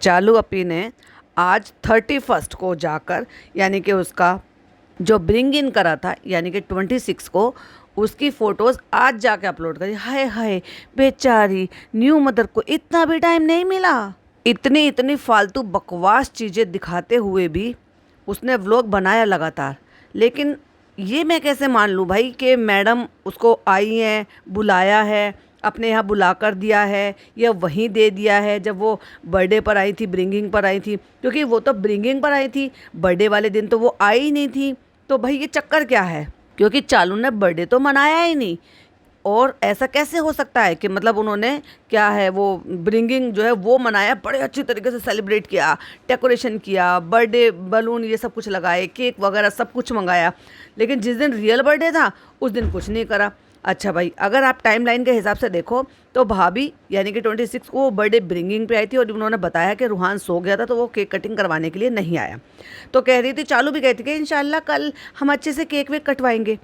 चालू अपी ने आज 31 को जाकर, यानी कि उसका जो ब्रिंग इन करा था, यानी कि 26 को उसकी फ़ोटोज़ आज जाके अपलोड करी। हाय हाय बेचारी न्यू मदर को इतना भी टाइम नहीं मिला। इतनी इतनी फालतू बकवास चीज़ें दिखाते हुए भी उसने व्लॉग बनाया लगातार। लेकिन ये मैं कैसे मान लूँ भाई कि मैडम उसको आई हैं, बुलाया है, अपने यहाँ बुला कर दिया है या वहीं दे दिया है जब वो बर्थडे पर आई थी, ब्रिंगिंग पर आई थी। क्योंकि वो तो ब्रिंगिंग पर आई थी, बर्थडे वाले दिन तो वो आई ही नहीं थी। तो भाई ये चक्कर क्या है? क्योंकि चालू ने बर्थडे तो मनाया ही नहीं। और ऐसा कैसे हो सकता है कि मतलब उन्होंने क्या है वो ब्रिंगिंग जो है वो मनाया, बड़े अच्छी तरीके से सेलिब्रेट किया, डेकोरेशन किया, बर्थडे बलून ये सब कुछ लगाए, केक वगैरह सब कुछ मंगाया। लेकिन जिस दिन रियल बर्थडे था उस दिन कुछ नहीं करा। अच्छा भाई, अगर आप टाइमलाइन के हिसाब से देखो तो भाभी यानी कि 26 को वो बर्थडे ब्रिंगिंग पे आई थी और उन्होंने बताया कि रूहान सो गया था तो वो केक कटिंग करवाने के लिए नहीं आया। तो कह रही थी, चालू भी कहती कि इंशाल्लाह कल हम अच्छे से केक वेक कटवाएंगे।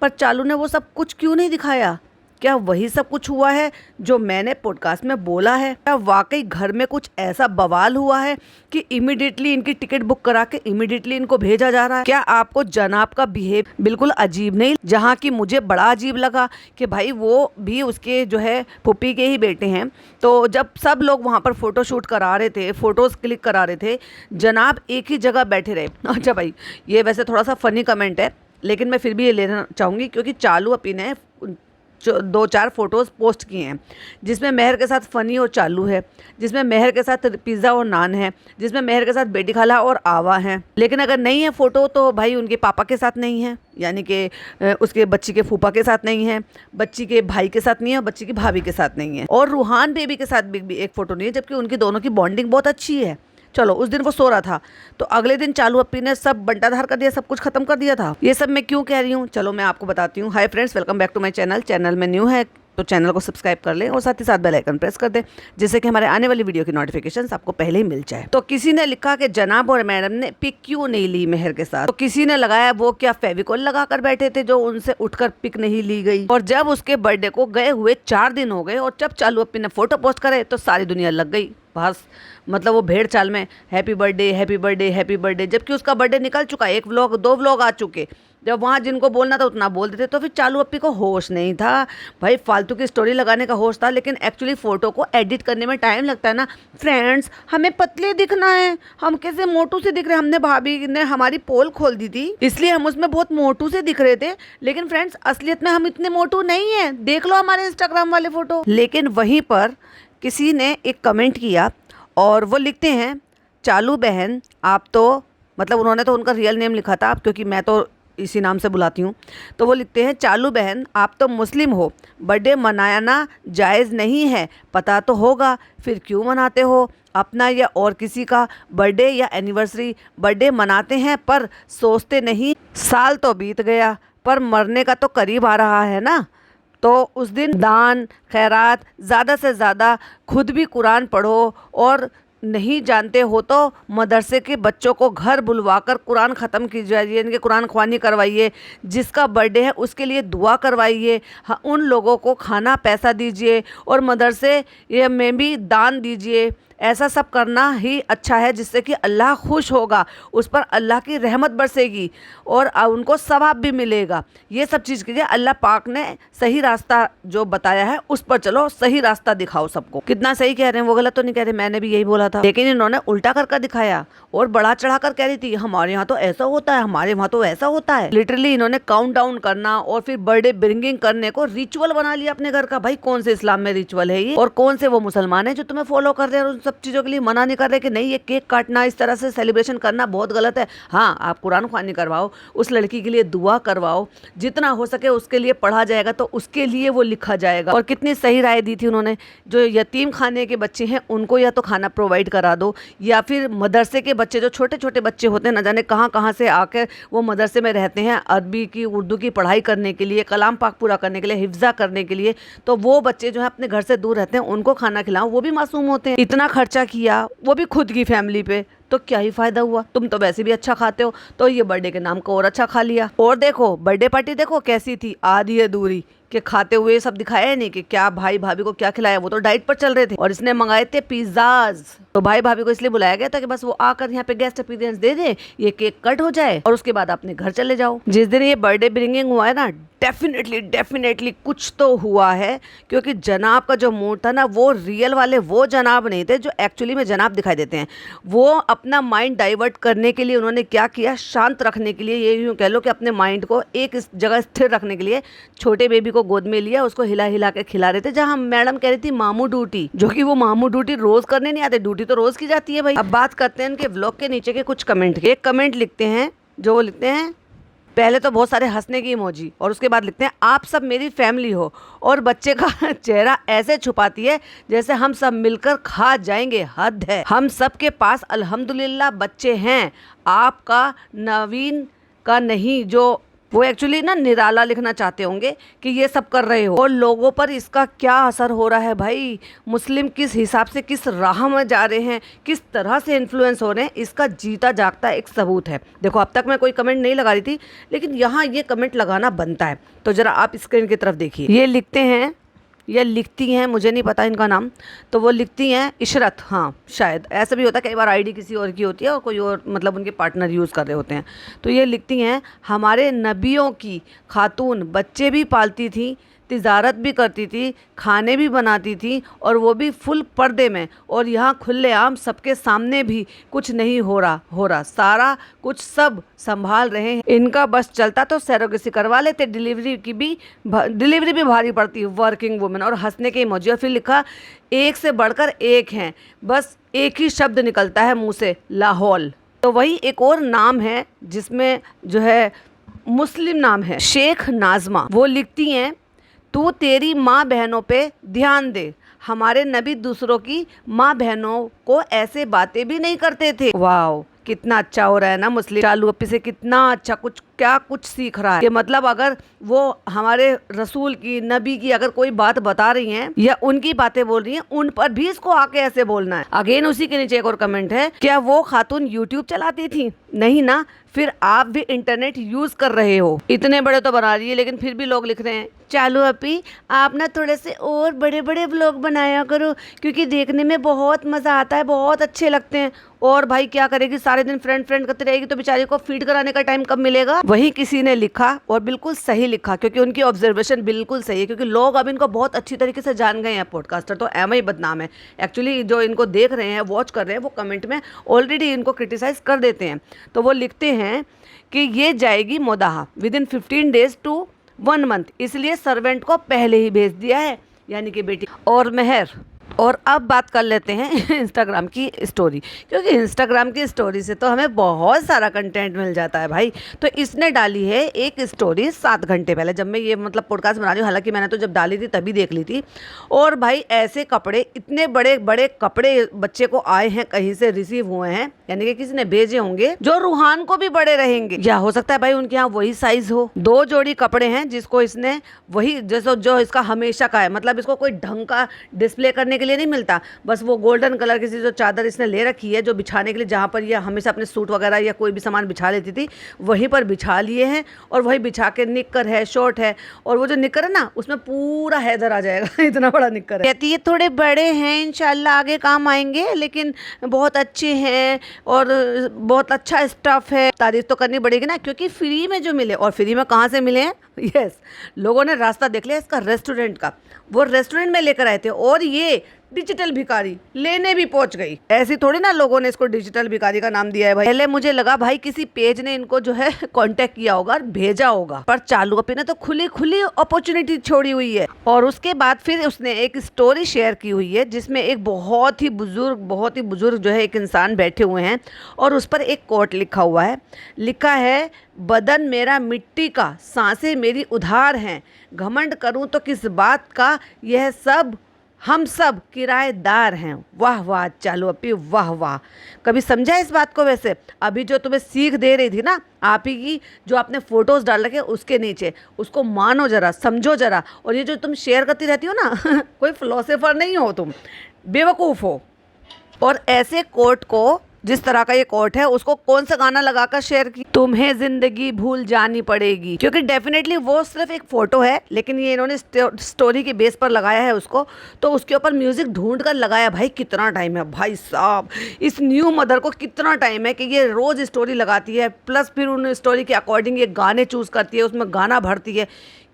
पर चालू ने वो सब कुछ क्यों नहीं दिखाया? क्या वही सब कुछ हुआ है जो मैंने पॉडकास्ट में बोला है? क्या वाकई घर में कुछ ऐसा बवाल हुआ है कि इमीडिएटली इनकी टिकट बुक करा के इमीडिएटली इनको भेजा जा रहा है? क्या आपको जनाब का बिहेव बिल्कुल अजीब नहीं? जहाँ की मुझे बड़ा अजीब लगा कि भाई वो भी उसके जो है पुप्पी के ही बेटे हैं। तो जब सब लोग वहाँ पर फ़ोटो शूट करा रहे थे, फ़ोटोज़ क्लिक करा रहे थे, जनाब एक ही जगह बैठे रहे। अच्छा भाई, ये वैसे थोड़ा सा फ़नी कमेंट है लेकिन मैं फिर भी ये लेना चाहूँगी क्योंकि चालू अपी ने 2-4 फ़ोटोज़ पोस्ट किए हैं जिसमें मेहर के साथ फ़नी और चालू है, जिसमें मेहर के साथ पिज़्ज़ा और नान है, जिसमें मेहर के साथ बेटी खाला और आवा है। लेकिन अगर नहीं है फ़ोटो तो भाई उनके पापा के साथ नहीं है, यानी कि उसके बच्ची के फूफा के साथ नहीं है, बच्ची के भाई के साथ नहीं है, बच्ची की भाभी के साथ नहीं है, और रूहान बेबी के साथ भी एक फ़ोटो नहीं है, जबकि उनकी दोनों की बॉन्डिंग बहुत अच्छी है। चलो उस दिन वो सो रहा था तो अगले दिन चालू अपी ने सब बंटाधार कर दिया, सब कुछ खत्म कर दिया था। ये सब मैं क्यों कह रही हूँ, चलो मैं आपको बताती हूँ। Hi friends, welcome back to my channel. Channel में न्यू है तो चैनल को सब्सक्राइब कर लें और साथ ही साथ बेल आइकन प्रेस कर दें जिससे कि हमारे आने वाली वीडियो की नोटिफिकेशन आपको पहले ही मिल जाए। तो किसी ने लिखा कि जनाब और मैडम ने पिक क्यों नहीं ली मेहर के साथ, तो किसी ने लगाया वो क्या फेविकॉल लगा कर बैठे थे जो उनसे उठकर पिक नहीं ली गई। और जब उसके बर्थडे को गए हुए 4 दिन हो गए और जब चालू अपी ने फोटो पोस्ट करे तो सारी दुनिया लग गई बस, मतलब वो भेड़ चाल में happy birthday happy birthday happy birthday, जबकि उसका बर्थडे निकल चुका, 1 व्लॉग 2 व्लॉग आ चुके। जब वहाँ जिनको बोलना था उतना बोल देते। तो फिर चालू अपी को होश नहीं था भाई, फालतू की स्टोरी लगाने का होश था, लेकिन एक्चुअली फ़ोटो को एडिट करने में टाइम लगता है ना फ्रेंड्स। हमें पतले दिखना है, हम कैसे मोटू से दिख रहे हैं। हमने भाभी ने हमारी पोल खोल दी थी इसलिए हम उसमें बहुत मोटू से दिख रहे थे, लेकिन फ्रेंड्स असलियत में हम इतने मोटू नहीं हैं। देख लो हमारे इंस्टाग्राम वाले फ़ोटो। लेकिन वहीं पर किसी ने एक कमेंट किया और वो लिखते हैं, चालू बहन आप तो, मतलब उन्होंने तो उनका रियल नेम लिखा था क्योंकि मैं तो इसी नाम से बुलाती हूँ। तो वो लिखते हैं, चालू बहन आप तो मुस्लिम हो, बर्थडे मनाना जायज़ नहीं है, पता तो होगा, फिर क्यों मनाते हो? अपना या और किसी का बर्थडे या एनिवर्सरी, बर्थडे मनाते हैं पर सोचते नहीं, साल तो बीत गया पर मरने का तो करीब आ रहा है ना। तो उस दिन दान खैरात, ज़्यादा से ज़्यादा खुद भी कुरान पढ़ो, और नहीं जानते हो तो मदरसे के बच्चों को घर बुलवाकर कुरान ख़त्म कीजिए, यानी कि कुरान ख्वानी करवाइए। जिसका बर्थडे है उसके लिए दुआ करवाइए, हाँ, उन लोगों को खाना पैसा दीजिए और मदरसे ये में भी दान दीजिए। ऐसा सब करना ही अच्छा है जिससे कि अल्लाह खुश होगा, उस पर अल्लाह की रहमत बरसेगी और उनको सवाब भी मिलेगा। ये सब चीज़ कीजिए। अल्लाह पाक ने सही रास्ता जो बताया है उस पर चलो, सही रास्ता दिखाओ सबको। कितना सही कह रहे हैं, वो गलत तो नहीं कह रहे, मैंने भी यही बोला था। लेकिन इन्होंने उल्टा कर दिखाया और बढ़ा चढ़ा कर कह रही थी हमारे यहाँ तो ऐसा होता है, हमारे वहाँ तो ऐसा होता है। लिटरली इन्होंने काउंट डाउन करना और फिर बर्थडे ब्रिंगिंग करने को रिचुअल बना लिया अपने घर का। भाई कौन से इस्लाम में रिचुअल है ये, और कौन से वो मुसलमान है जो तुम्हें फॉलो कर रहे हैं और सब चीज़ों के लिए मना नहीं कर रहे कि नहीं ये केक काटना, इस तरह से सेलिब्रेशन करना बहुत गलत है। हाँ, आप कुरान ख्वानी करवाओ, उस लड़की के लिए दुआ करवाओ, जितना हो सके उसके लिए पढ़ा जाएगा तो उसके लिए वो लिखा जाएगा। और कितनी सही राय दी थी उन्होंने, जो यतीम खाने के बच्चे हैं उनको या तो खाना प्रोवाइड करा दो, या फिर मदरसे के बच्चे जो छोटे छोटे बच्चे होते हैं, न जाने कहाँ कहाँ से आकर वो मदरसे में रहते हैं अरबी की उर्दू की पढ़ाई करने के लिए, कलाम पाक पूरा करने के लिए, हिफ्ज़ा करने के लिए, तो वो बच्चे जो है अपने घर से दूर रहते हैं, उनको खाना खिलाओ, वो भी मासूम होते हैं। इतना खर्चा किया वो भी खुद की फैमिली पे, तो क्या ही फ़ायदा हुआ? तुम तो वैसे भी अच्छा खाते हो, तो ये बर्थडे के नाम को और अच्छा खा लिया। और देखो बर्थडे पार्टी देखो कैसी थी, आधी अधूरी, कि खाते हुए सब दिखाया ही नहीं कि क्या भाई भाभी को क्या खिलाया, वो तो डाइट पर चल रहे थे और इसने मंगाए थे पिज्जाज। तो भाई भाभी को इसलिए बुलाया गया था कि बस वो आकर यहाँ पे गेस्ट अपीयरेंस दे दे, ये केक कट हो जाए और उसके बाद अपने घर चले जाओ। जिस दिन ये बर्थडे ब्रिंगिंग हुआ है ना, डेफिनेटली कुछ तो हुआ है, क्योंकि जनाब का जो मूड था ना, वो रियल वाले वो जनाब नहीं थे जो एक्चुअली में जनाब दिखाई देते हैं। वो अपना माइंड डाइवर्ट करने के लिए उन्होंने क्या किया, शांत रखने के लिए, ये यूँ कह लो कि अपने माइंड को एक इस जगह स्थिर रखने के लिए छोटे बेबी को गोद में लिया, उसको हिला हिला के खिला रहे थे। जहाँ मैडम कह रही थी मामू ड्यूटी, जो कि वो मामू ड्यूटी रोज करने नहीं आते, ड्यूटी तो रोज की जाती है भाई। अब बात करते हैं इनके व्लॉग के नीचे के कुछ कमेंट के। एक कमेंट लिखते हैं, जो वो लिखते हैं, पहले तो बहुत सारे हंसने की इमोजी और उसके बाद लिखते हैं आप सब मेरी फैमिली हो, और बच्चे का चेहरा ऐसे छुपाती है जैसे हम सब मिलकर खा जाएंगे, हद है। हम सब के पास अल्हम्दुलिल्लाह बच्चे हैं, आपका नवीन का नहीं। जो वो एक्चुअली ना निराला लिखना चाहते होंगे कि ये सब कर रहे हो, और लोगों पर इसका क्या असर हो रहा है भाई। मुस्लिम किस हिसाब से, किस राह में जा रहे हैं, किस तरह से इन्फ्लुएंस हो रहे हैं, इसका जीता जागता एक सबूत है। देखो अब तक मैं कोई कमेंट नहीं लगा रही थी, लेकिन यहाँ ये कमेंट लगाना बनता है। तो ज़रा आप स्क्रीन की तरफ देखिए, ये लिखते हैं या लिखती हैं, मुझे नहीं पता इनका नाम, तो वो लिखती हैं इशरत, हाँ शायद ऐसा भी होता है, कई बार आईडी किसी और की होती है और कोई और मतलब उनके पार्टनर यूज़ कर रहे होते हैं। तो ये लिखती हैं हमारे नबियों की खातून बच्चे भी पालती थी, तिजारत भी करती थी, खाने भी बनाती थी, और वो भी फुल पर्दे में, और यहाँ खुलेआम सबके सामने भी कुछ नहीं हो रहा, सारा कुछ सब संभाल रहे हैं। इनका बस चलता तो सैरोगेसी करवा लेते, डिलीवरी भी भारी पड़ती है वर्किंग वुमेन, और हंसने के इमोजी। और फिर लिखा एक से बढ़कर एक हैं, बस एक ही शब्द निकलता है मुँह से, लाहौल। तो वही एक और नाम है जिसमें जो है मुस्लिम नाम है, शेख नाजमा। वो लिखती हैं तू तेरी माँ बहनों पे ध्यान दे, हमारे नबी दूसरों की माँ बहनों को ऐसे बातें भी नहीं करते थे। वाह, कितना अच्छा हो रहा है ना मुस्लिम चालू अपी से, कितना अच्छा कुछ सीख रहा है कि मतलब अगर वो हमारे रसूल की, नबी की अगर कोई बात बता रही हैं या उनकी बातें बोल रही हैं, उन पर भी इसको आके ऐसे बोलना है। अगेन उसी के नीचे एक और कमेंट है, क्या वो खातून यूट्यूब चलाती थी? नहीं ना, फिर आप भी इंटरनेट यूज कर रहे हो। इतने बड़े तो बना रही है, लेकिन फिर भी लोग लिख रहे हैं चालू अपी आप ना थोड़े से और बड़े बड़े व्लॉग बनाया करो, क्योंकि देखने में बहुत मजा आता है, बहुत अच्छे लगते हैं। और भाई क्या करेगी, सारे दिन फ्रेंड करती रहेगी, तो बेचारी को फीड कराने का टाइम कब मिलेगा। वही किसी ने लिखा, और बिल्कुल सही लिखा, क्योंकि उनकी ऑब्जर्वेशन बिल्कुल सही है, क्योंकि लोग अब इनको बहुत अच्छी तरीके से जान गए हैं। पॉडकास्टर तो एम ही बदनाम है एक्चुअली, जो इनको देख रहे हैं, वॉच कर रहे हैं, वो कमेंट में ऑलरेडी इनको क्रिटिसाइज कर देते हैं। तो वो लिखते हैं कि ये जाएगी मोदाहा विदिन 15 days to 1 month, इसलिए सर्वेंट को पहले ही भेज दिया है, यानी कि बेटी और मेहर। और अब बात कर लेते हैं इंस्टाग्राम की स्टोरी, क्योंकि इंस्टाग्राम की स्टोरी से तो हमें बहुत सारा कंटेंट मिल जाता है भाई। तो इसने डाली है एक स्टोरी 7 घंटे पहले, जब मैं ये मतलब पॉडकास्ट बना रही हूँ, हालांकि मैंने तो जब डाली थी तभी देख ली थी। और भाई ऐसे कपड़े, इतने बड़े बड़े कपड़े बच्चे को आए हैं, कहीं से रिसीव हुए हैं, यानी कि किसी ने भेजे होंगे, जो रूहान को भी बड़े रहेंगे, या हो सकता है भाई उनके यहाँ वही साइज हो। 2 जोड़ी कपड़े हैं जिसको इसने वही, जैसे जो इसका हमेशा का है, मतलब इसको कोई ढंग का डिस्प्ले करने के लिए नहीं मिलता, बस वो गोल्डन कलर की जो चादर इसने ले रखी है, जो बिछाने के लिए, जहाँ पर ये हमेशा अपने सूट वगैरह या कोई भी सामान बिछा लेती थी, वहीं पर बिछा लिए हैं। और वही बिछा के निक्कर है, शॉर्ट है, और वो जो निक्कर है ना, उसमें पूरा हैदर आ जाएगा इतना बड़ा निक्कर है। कहती है थोड़े बड़े हैं, इंशाल्लाह आगे काम आएंगे, लेकिन बहुत अच्छे हैं और बहुत अच्छा स्टफ है। तारीफ तो करनी पड़ेगी ना, क्योंकि फ्री में जो मिले, और फ्री में कहाँ से मिले हैं, यस, लोगों ने रास्ता देख लिया इसका रेस्टोरेंट का, वो रेस्टोरेंट में लेकर आए थे, और ये डिजिटल भिखारी लेने भी पहुंच गई। ऐसी थोड़ी ना लोगों ने इसको डिजिटल भिखारी का नाम दिया है भाई। पहले मुझे लगा भाई किसी पेज ने इनको जो है कांटेक्ट किया होगा और भेजा होगा, पर चालू अपी ने तो खुली अपॉर्चुनिटी छोड़ी हुई है। और उसके बाद फिर उसने एक स्टोरी शेयर की हुई है, जिसमें एक बहुत ही बुजुर्ग जो है एक इंसान बैठे हुए हैं, और उस पर एक कोट लिखा हुआ है। लिखा है, बदन मेरा मिट्टी का, सांसें मेरी उधार हैं, घमंड करूं तो किस बात का, यह सब हम सब किराएदार हैं। वाह वाह चालू अपी, वाह वाह। कभी समझा इस बात को? वैसे अभी जो तुम्हें सीख दे रही थी ना आप ही की, जो आपने फोटोज़ डाल रखे उसके नीचे, उसको मानो जरा, समझो जरा। और ये जो तुम शेयर करती रहती हो ना कोई फिलोसोफर नहीं हो तुम, बेवकूफ़ हो। और ऐसे कोट को जिस तरह का ये कोट है उसको कौन सा गाना लगाकर शेयर की, तुम्हें जिंदगी भूल जानी पड़ेगी, क्योंकि डेफिनेटली वो सिर्फ एक फोटो है लेकिन ये इन्होंने स्टोरी के बेस पर लगाया है उसको, तो उसके ऊपर म्यूजिक ढूंढ कर लगाया। भाई कितना टाइम है भाई साहब, इस न्यू मदर को कितना टाइम है कि ये रोज स्टोरी लगाती है, प्लस फिर उन स्टोरी के अकॉर्डिंग ये गाने चूज करती है, उसमें गाना भरती है।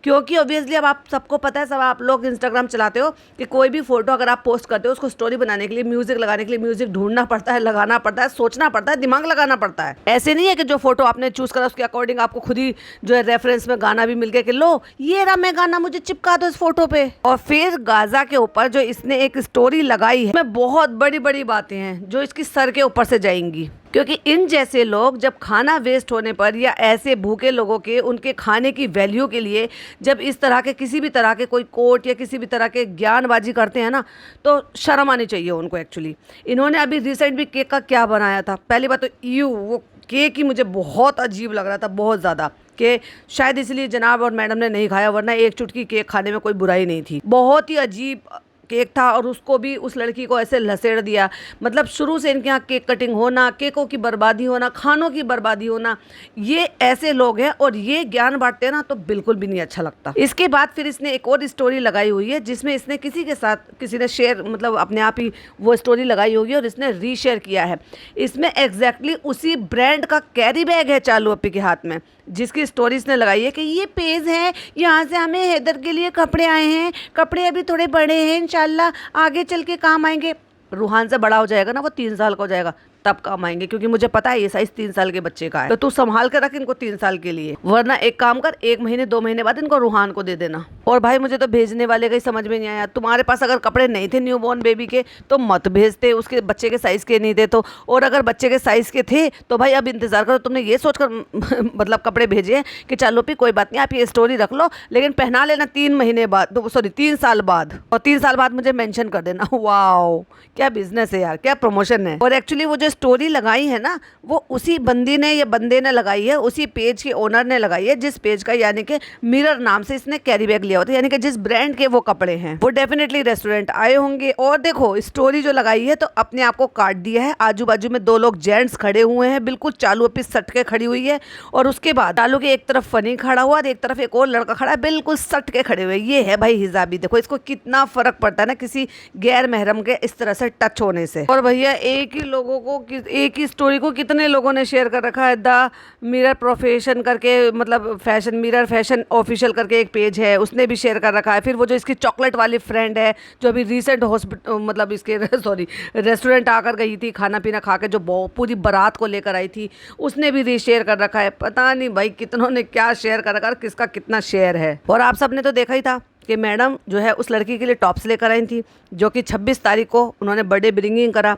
क्योंकि ऑब्वियसली अब आप सबको पता है, सब आप लोग इंस्टाग्राम चलाते हो कि कोई भी फोटो अगर आप पोस्ट करते हो उसको स्टोरी बनाने के लिए, म्यूजिक लगाने के लिए म्यूजिक ढूंढना पड़ता है, लगाना पड़ता है, सोचना पड़ता है, दिमाग लगाना पड़ता है। ऐसे नहीं है कि जो फोटो आपने चूज करा उसके अकॉर्डिंग आपको खुद ही जो है रेफरेंस में गाना भी मिल गया कि लो ये रहा मैं गाना, मुझे चिपका दो इस फोटो पे। और फिर गाजा के ऊपर जो इसने एक स्टोरी लगाई है, इसमें बहुत बड़ी बड़ी बातें हैं जो इसकी सर के ऊपर से जाएंगी, क्योंकि इन जैसे लोग जब खाना वेस्ट होने पर या ऐसे भूखे लोगों के उनके खाने की वैल्यू के लिए जब इस तरह के किसी भी तरह के कोई कोट या किसी भी तरह के ज्ञानबाजी करते हैं ना, तो शर्म आनी चाहिए उनको। एक्चुअली इन्होंने अभी रिसेंट भी केक का क्या बनाया था, पहली बात तो वो केक ही मुझे बहुत अजीब लग रहा था, बहुत ज़्यादा, कि शायद इसलिए जनाब और मैडम ने नहीं खाया, वरना एक चुटकी केक खाने में कोई बुराई नहीं थी। बहुत ही अजीब केक था और उसको भी उस लड़की को ऐसे लसेड़ दिया। मतलब शुरू से इनके यहाँ केक कटिंग होना, केकों की बर्बादी होना, खानों की बर्बादी होना, ये ऐसे लोग हैं और ये ज्ञान बांटते हैं ना तो बिल्कुल भी नहीं अच्छा लगता। इसके बाद फिर इसने एक और स्टोरी लगाई हुई है जिसमें इसने किसी के साथ, किसी ने शेयर, मतलब अपने आप ही वो स्टोरी लगाई होगी और इसने रीशेयर किया है। इसमें एग्जैक्टली उसी ब्रांड का कैरी बैग है चालू अपी के हाथ में, जिसकी स्टोरी इसने लगाई है कि ये पेज है, यहाँ से हमें हैदर के लिए कपड़े आए हैं, कपड़े अभी थोड़े बड़े हैं, इंशाल्लाह आगे चल के काम आएंगे। रूहान से बड़ा हो जाएगा ना, वो 3 साल का हो जाएगा तब काम आएंगे, क्योंकि मुझे पता है ये साइज 3 साल के बच्चे का है, तो तू संभाल कर रख इनको 3 साल के लिए, वरना एक काम कर 1 महीने 2 महीने बाद इनको रूहान को दे देना। और भाई मुझे तो भेजने वाले का ही समझ में नहीं आया, तुम्हारे पास अगर कपड़े नहीं थे न्यूबॉर्न बेबी के तो मत भेजते, उसके बच्चे के साइज के नहीं थे तो, और अगर बच्चे के साइज के थे तो भाई अब इंतजार करो। तुमने ये सोचकर मतलब कपड़े भेजे हैं कि चलो भी कोई बात नहीं आप ये स्टोरी रख लो, लेकिन पहना लेना 3 महीने बाद, सॉरी 3 साल बाद, और 3 साल बाद मुझे मेंशन कर देना। वाओ क्या बिजनेस है यार, क्या प्रमोशन है। और एक्चुअली वो जो स्टोरी लगाई है ना, वो उसी बंदी ने या बंदे ने लगाई है, उसी पेज के ओनर ने लगाई है जिस पेज का यानी कि मिरर नाम से इसने कैरी बैग लिया होता है, यानी कि जिस ब्रांड के वो कपड़े हैं वो डेफिनेटली रेस्टोरेंट आए होंगे। और देखो स्टोरी जो लगाई है तो अपने आप को काट दिया है, आजू बाजू में 2 लोग जेंट्स खड़े हुए हैं, बिल्कुल चालू अपनी सट के खड़ी हुई है, और उसके बाद चालू के एक तरफ फनी खड़ा हुआ और एक तरफ एक और लड़का खड़ा है, बिल्कुल सट के खड़े हुए। ये है भाई हिजाबी, देखो इसको कितना फर्क पड़ता है ना किसी गैर महरम के इस तरह से टच होने से। और भैया एक ही लोगों को, एक ही स्टोरी को कितने लोगों ने शेयर कर रखा है। द मिरर प्रोफेशन करके, मतलब फैशन मिरर फैशन ऑफिशियल करके एक पेज है, उसने भी शेयर कर रखा है। फिर वो जो इसकी चॉकलेट वाली फ्रेंड है जो अभी रिसेंट हॉस्पिटल, मतलब इसके सॉरी रेस्टोरेंट आकर गई थी खाना पीना खा के, जो पूरी बारात को लेकर आई थी, उसने भी रीशेयर कर रखा है। पता नहीं भाई कितनों ने क्या शेयर कर रखा है, किसका कितना शेयर है। और आप सबने तो देखा ही था कि मैडम जो है उस लड़की के लिए टॉप्स लेकर आई थी, जो कि 26 तारीख को उन्होंने बर्थडे ब्रिंगिंग करा,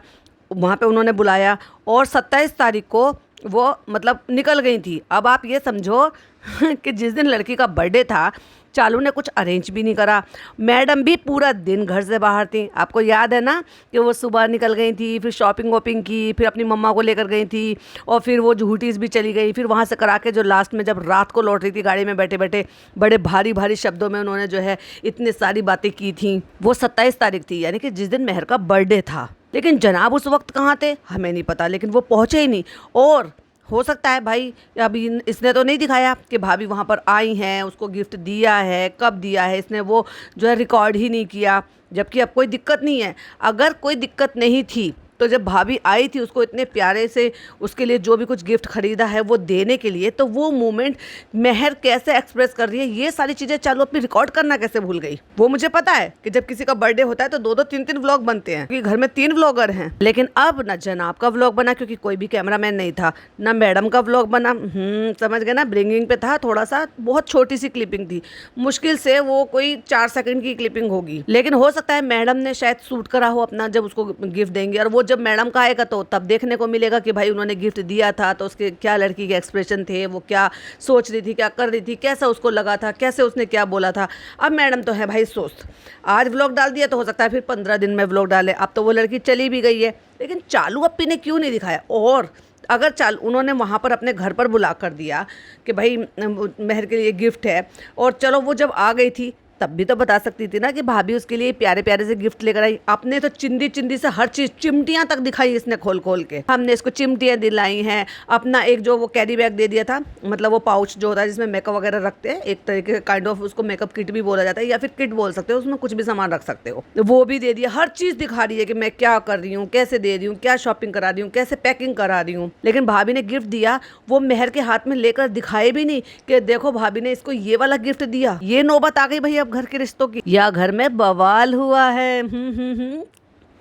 वहाँ पे उन्होंने बुलाया, और 27 तारीख को वो मतलब निकल गई थी। अब आप ये समझो कि जिस दिन लड़की का बर्थडे था चालू ने कुछ अरेंज भी नहीं करा, मैडम भी पूरा दिन घर से बाहर थी। आपको याद है ना कि वो सुबह निकल गई थी, फिर शॉपिंग वॉपिंग की, फिर अपनी मम्मा को लेकर गई थी, और फिर वो जूटीज़ भी चली गई, फिर वहाँ से करा के जो लास्ट में जब रात को लौट रही थी गाड़ी में बैठे बैठे, बड़े भारी भारी शब्दों में उन्होंने जो है इतनी सारी बातें की थी। वो 27 तारीख थी, यानी कि जिस दिन मेहर का बर्थडे था। लेकिन जनाब उस वक्त कहाँ थे हमें नहीं पता, लेकिन वो पहुँचे ही नहीं। और हो सकता है भाई अभी इसने तो नहीं दिखाया कि भाभी वहाँ पर आई हैं, उसको गिफ्ट दिया है, कब दिया है, इसने वो जो है रिकॉर्ड ही नहीं किया, जबकि अब कोई दिक्कत नहीं है। अगर कोई दिक्कत नहीं थी तो जब भाभी आई थी उसको इतने प्यारे से उसके लिए जो भी कुछ गिफ्ट खरीदा है वो देने के लिए, तो वो मोमेंट मेहर कैसे एक्सप्रेस कर रही है, ये सारी चीज़ें चालू अपनी रिकॉर्ड करना कैसे भूल गई। वो मुझे पता है कि जब किसी का बर्थडे होता है तो 2-2 3-3 व्लॉग बनते हैं, क्योंकि घर में 3 व्लॉगर हैं। लेकिन अब ना जनाब का व्लॉग बना, क्योंकि कोई भी कैमरामैन नहीं था, ना मैडम का व्लॉग बना। समझ गए ना, ब्रिंगिंग पे था, थोड़ा सा बहुत छोटी सी क्लिपिंग थी, मुश्किल से वो कोई 4 सेकंड की क्लिपिंग होगी। लेकिन हो सकता है मैडम ने शायद शूट करा हो अपना, जब उसको गिफ्ट देंगे, और वो जब मैडम का आएगा तो तब देखने को मिलेगा कि भाई उन्होंने गिफ्ट दिया था तो उसके क्या लड़की के एक्सप्रेशन थे, वो क्या सोच रही थी, क्या कर रही थी, कैसा उसको लगा था, कैसे उसने क्या बोला था। अब मैडम तो है भाई सोच, आज व्लॉग डाल दिया तो हो सकता है फिर 15 दिन में व्लॉग डाले। अब तो वो लड़की चली भी गई है, लेकिन चालू अप्पी ने क्यों नहीं दिखाया। और अगर उन्होंने वहाँ पर अपने घर पर बुला कर दिया कि भाई मेहर के लिए गिफ्ट है, और चलो वो जब आ गई थी तब भी तो बता सकती थी ना कि भाभी उसके लिए प्यारे प्यारे से गिफ्ट लेकर आई। आपने तो चिंदी चिंदी से हर चीज, चिमटियां तक दिखाई इसने खोल खोल के। हमने इसको चिमटियां दिलाई हैं, अपना एक जो वो कैरी बैग दे दिया था, मतलब वो पाउच जो होता है जिसमें मेकअप वगैरह रखते हैं, एक तरीके का काइंड ऑफ उसको मेकअप किट भी बोला जाता है या फिर किट बोल सकते हो, उसमें कुछ भी सामान रख सकते हो, वो भी दे दिया। हर चीज दिखा रही है कि मैं क्या कर रही हूँ, कैसे दे रही हूँ, क्या शॉपिंग करा रही हूँ, कैसे पैकिंग करा रही हूँ। लेकिन भाभी ने गिफ्ट दिया, वो मेहर के हाथ में लेकर दिखाए भी नहीं कि देखो भाभी ने इसको ये वाला गिफ्ट दिया। ये नौबत आ गई भाई अब घर के रिश्तों की, या घर में बवाल हुआ है।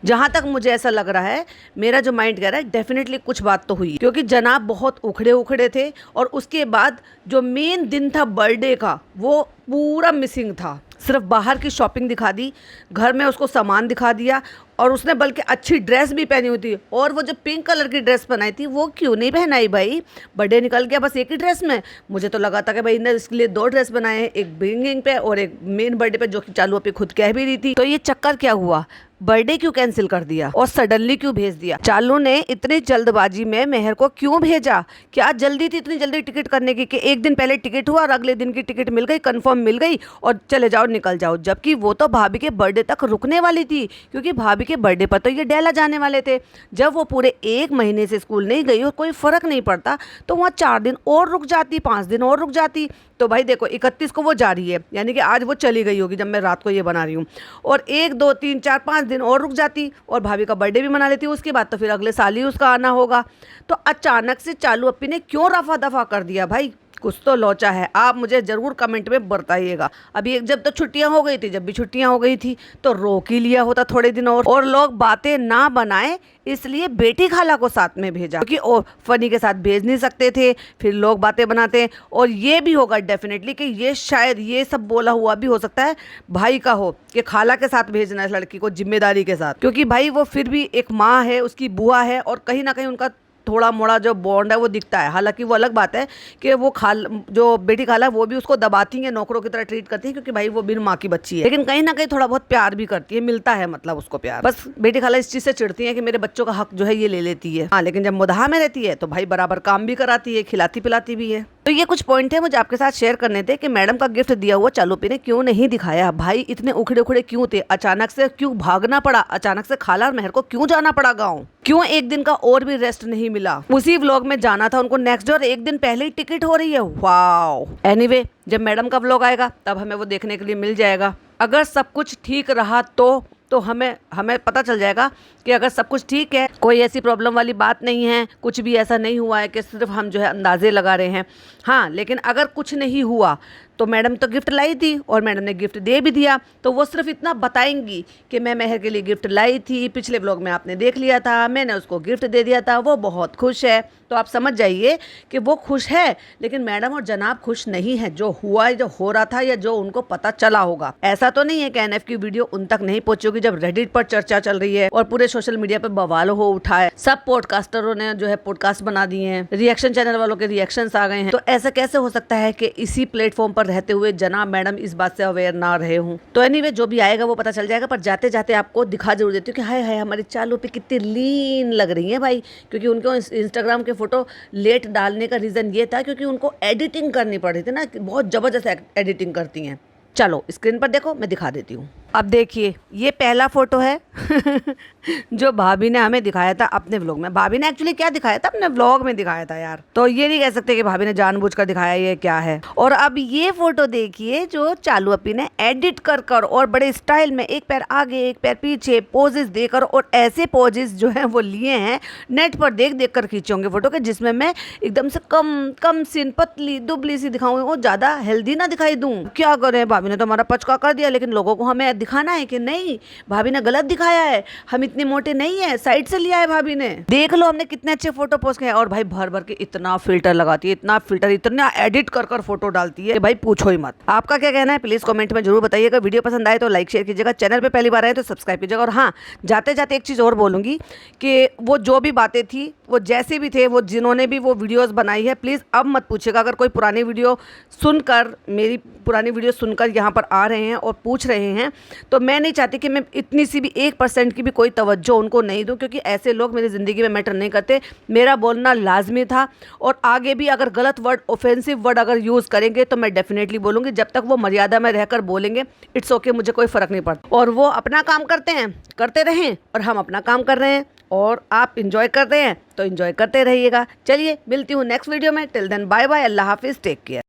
जहाँ तक मुझे ऐसा लग रहा है, मेरा जो माइंड कह रहा है डेफिनेटली कुछ बात तो हुई, क्योंकि जनाब बहुत उखड़े उखड़े थे और उसके बाद जो मेन दिन था बर्थडे का वो पूरा मिसिंग था। सिर्फ बाहर की शॉपिंग दिखा दी, घर में उसको सामान दिखा दिया, और उसने बल्कि अच्छी ड्रेस भी पहनी हुई थी। और वो जो पिंक कलर की ड्रेस पहनाई थी वो क्यों नहीं पहनाई भाई? बर्थडे निकल गया बस एक ही ड्रेस में। मुझे तो लगा था कि भाई इन्हें इसके लिए 2 ड्रेस बनाए हैं, एक ब्रिंगिंग पे और एक मेन बर्थडे पे, जो कि चालू अपनी खुद कह भी रही थी। तो ये चक्कर क्या हुआ? बर्थडे क्यों कैंसिल कर दिया और सडनली क्यों भेज दिया? चालू ने इतनी जल्दबाजी में मेहर को क्यों भेजा? क्या जल्दी थी इतनी जल्दी टिकट करने की कि एक दिन पहले टिकट हुआ और अगले दिन की टिकट मिल गई, कंफर्म मिल गई और चले जाओ निकल जाओ? जबकि वो तो भाभी के बर्थडे तक रुकने वाली थी, क्योंकि भाभी के बर्थडे पर तो ये डेला जाने वाले थे। जब वो पूरे 1 महीने से स्कूल नहीं गई और कोई फर्क नहीं पड़ता, तो वहाँ 4 दिन और रुक जाती, 5 दिन और रुक जाती। तो भाई देखो 31 को वो जा रही है, यानी कि आज वो चली गई होगी जब मैं रात को ये बना रही हूँ, और 1 2 3 4 5 दिन और रुक जाती और भाभी का बर्थडे भी मना लेती। उसके बाद तो फिर अगले साल ही उसका आना होगा। तो अचानक से चालू अप्पी ने क्यों रफा दफा कर दिया भाई? कुछ तो लोचा है, आप मुझे ज़रूर कमेंट में बताइएगा। अभी जब तो छुट्टियां हो गई थी, जब भी छुट्टियां हो गई थी तो रोक ही लिया होता थोड़े दिन और लोग बातें ना बनाए, इसलिए बेटी खाला को साथ में भेजा, क्योंकि और फनी के साथ भेज नहीं सकते थे, फिर लोग बातें बनाते। और ये भी होगा डेफिनेटली कि ये शायद ये सब बोला हुआ भी हो सकता है भाई का हो कि खाला के साथ भेजना है लड़की को जिम्मेदारी के साथ, क्योंकि भाई वो फिर भी एक माँ है, उसकी बुआ है, और कहीं ना कहीं उनका थोड़ा मोड़ा जो बॉन्ड है वो दिखता है। हालांकि वो अलग बात है कि वो जो बेटी खाला वो भी उसको दबाती है, नौकरों की तरह ट्रीट करती है, क्योंकि भाई वो बिन माँ की बच्ची है, लेकिन कहीं ना कहीं थोड़ा बहुत प्यार भी करती है, मिलता है मतलब उसको प्यार। बस बेटी खाला इस चीज से चिढ़ती है कि मेरे बच्चों का हक जो है ये ले लेती है। हाँ, लेकिन जब मुदाहा में रहती है तो भाई बराबर काम भी कराती है, खिलाती पिलाती भी है। तो ये कुछ पॉइंट है मुझे आपके साथ शेयर करने थे कि मैडम का गिफ्ट दिया हुआ चालू अप्पी ने क्यों नहीं दिखाया? भाई इतने उखड़े उखड़े क्यों थे? अचानक से क्यों भागना पड़ा? अचानक से खाला और मेहर को क्यों जाना पड़ा गाँव? क्यों एक दिन का और भी रेस्ट नहीं मिला? उसी व्लॉग में जाना था उनको नेक्स्ट डे और एक दिन पहले ही टिकट हो रही है। वाओ! एनीवे, जब मैडम का व्लॉग आएगा तब हमें वो देखने के लिए मिल जाएगा। अगर सब कुछ ठीक रहा तो हमें पता चल जाएगा कि अगर सब कुछ ठीक है, कोई ऐसी प्रॉब्लम वाली बात नहीं है, कुछ भी ऐसा नहीं हुआ है कि सिर्फ हम जो है अंदाजे लगा रहे हैं। हाँ, लेकिन अगर कुछ नहीं हुआ तो मैडम तो गिफ्ट लाई थी और मैडम ने गिफ्ट दे भी दिया, तो वो सिर्फ इतना बताएंगी कि मैं मेहर के लिए गिफ्ट लाई थी, पिछले व्लॉग में आपने देख लिया था, मैंने उसको गिफ्ट दे दिया था, वो बहुत खुश है। तो आप समझ जाइए कि वो खुश है, लेकिन मैडम और जनाब खुश नहीं है। जो हुआ, जो हो रहा था या जो उनको पता चला होगा, ऐसा तो नहीं है कि एनएफ की वीडियो उन तक नहीं पहुंची होगी जब रेडिट पर चर्चा चल रही है और पूरे सोशल मीडिया पर बवाल हो उठा है। सब पॉडकास्टरों ने जो है पॉडकास्ट बना दिए हैं, रिएक्शन चैनल वालों के रिएक्शंस आ गए हैं। तो ऐसा कैसे हो सकता है कि इसी प्लेटफॉर्म पर रहते हुए जनाब मैडम इस बात से अवेयर ना रहे हूँ? तो एनीवे, जो भी आएगा वो पता चल जाएगा। पर जाते जाते आपको दिखा जरूर देती हूँ कि हाय हाय हमारी चालू पे कितनी लीन लग रही है भाई, क्योंकि उनको इंस्टाग्राम के फोटो लेट डालने का रीजन ये था क्योंकि उनको एडिटिंग करनी पड़ी थी ना, बहुत जबरदस्त एडिटिंग करती हैं। चलो स्क्रीन पर देखो, मैं दिखा देती हूँ। अब देखिए, ये पहला फोटो है जो भाभी ने हमें दिखाया था अपने व्लॉग में। भाभी ने एक्चुअली क्या दिखाया था? अपने व्लॉग में दिखाया था यार, तो ये नहीं कह सकते कि भाभी ने जानबूझकर दिखाया ये क्या है। और अब ये फोटो देखिए जो चालू अप्पी ने एडिट कर और बड़े स्टाइल में एक पैर आगे एक पैर पीछे पोजेस देकर, और ऐसे पोजेस जो है वो लिए हैं नेट पर देख कर खींचे होंगे फोटो के, जिसमें मैं एकदम से कम सीन, पतली दुबली सी दिखाऊं और ज्यादा हेल्दी ना दिखाई दूं। क्या करें, भाभी ने तो हमारा पचका कर दिया, लेकिन लोगों को हमें दिखाना है कि नहीं भाभी ने गलत दिखाया है, हम इतने मोटे नहीं है, साइड से लिया है भाभी ने। देख लो हमने कितने अच्छे फोटो पोस्ट किए। और भाई भर भर के इतना फिल्टर लगाती है, इतना फिल्टर, इतना एडिट कर फोटो डालती है, भाई पूछो ही मत। आपका क्या कहना है प्लीज कमेंट में जरूर बताइएगा। वीडियो पसंद आए तो लाइक शेयर कीजिएगा, चैनल पे पहली बार आए तो सब्सक्राइब कीजिएगा। और हाँ, जाते जाते एक चीज और बोलूंगी कि वो जो भी बातें थी वो जैसे भी थे, वो जिन्होंने भी वो वीडियोस बनाई है, प्लीज़ अब मत पूछिएगा। अगर कोई पुरानी वीडियो सुनकर, मेरी पुरानी वीडियो सुनकर यहाँ पर आ रहे हैं और पूछ रहे हैं, तो मैं नहीं चाहती कि मैं इतनी सी भी 1% की भी कोई तवज्जो उनको नहीं दूँ, क्योंकि ऐसे लोग मेरी ज़िंदगी में मैटर नहीं करते। मेरा बोलना लाजमी था, और आगे भी अगर गलत वर्ड, ऑफेंसिव वर्ड अगर यूज़ करेंगे तो मैं डेफिनेटली बोलूँगी। जब तक वो मर्यादा में रहकर बोलेंगे, इट्स ओके, मुझे कोई फ़र्क नहीं पड़ता। और वो अपना काम करते हैं, करते रहें, और हम अपना काम कर रहे हैं, और आप इंजॉय कर रहे हैं तो इंजॉय करते रहिएगा। चलिए, मिलती हूँ नेक्स्ट वीडियो में। टिल देन बाय बाय, अल्लाह हाफिज़, टेक केयर।